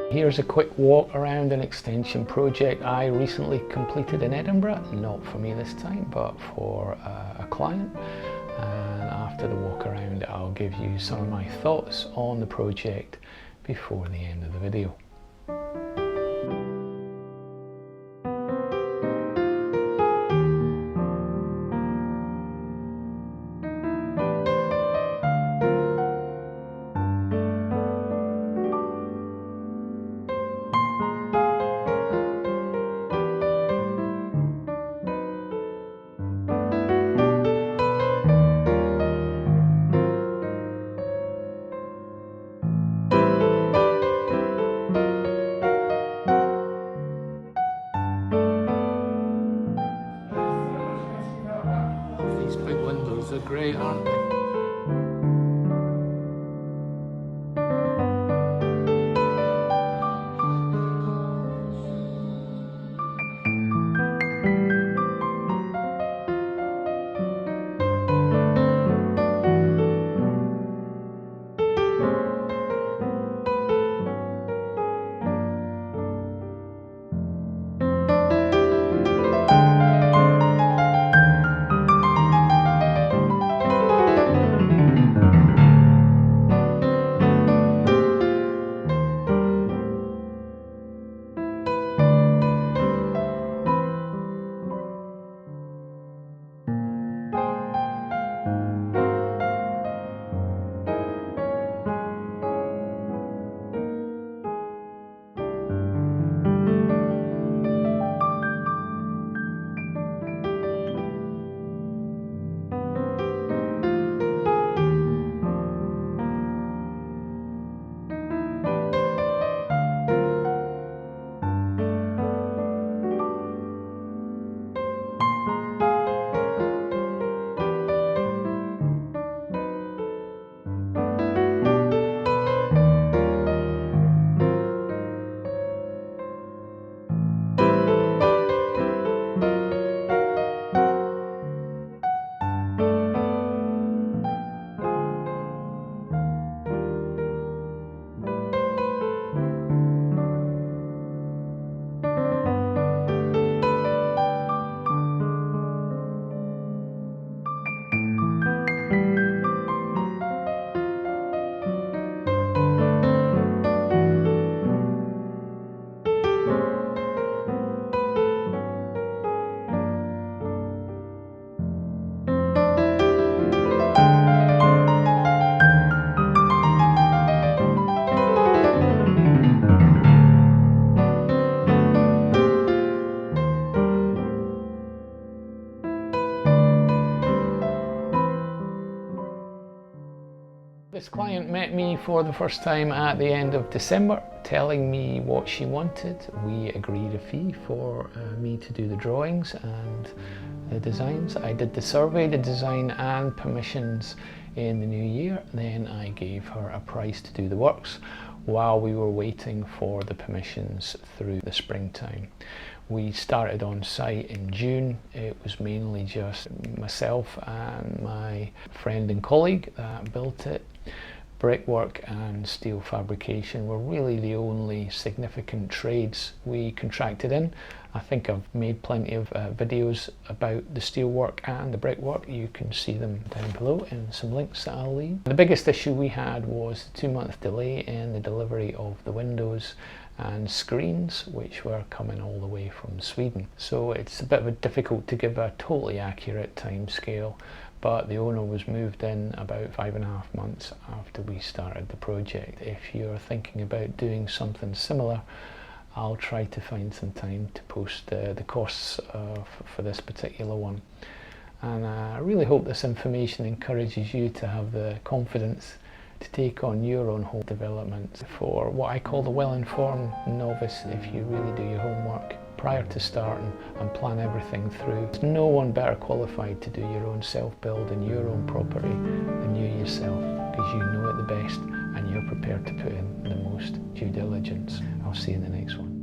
Here's a quick walk around an extension project I recently completed in Edinburgh, not for me this time, but for a client. And after the walk around, I'll give you some of my thoughts on the project before the end of the video. These big windows are great, aren't they? This client met me for the first time at the end of December, telling me what she wanted. We agreed a fee for me to do the drawings and the designs. I did the survey, the design and permissions in the new year. Then I gave her a price to do the works while we were waiting for the permissions through the springtime. We started on site in June. It was mainly just myself and my friend and colleague that built it. Brickwork and steel fabrication were really the only significant trades we contracted in. I think I've made plenty of videos about the steelwork and the brickwork. You can see them down below in some links that I'll leave. The biggest issue we had was the 2-month delay in the delivery of the windows and screens, which were coming all the way from Sweden. So it's a bit difficult to give a totally accurate time scale, but the owner was moved in about 5.5 months after we started the project. If you're thinking about doing something similar, I'll try to find some time to post the costs for this particular one. And I really hope this information encourages you to have the confidence to take on your own home development for what I call the well-informed novice. If you really do your homework prior to starting and plan everything through, there's no one better qualified to do your own self-build in your own property than you yourself, because you know it the best and you're prepared to put in the most due diligence. I'll see you in the next one.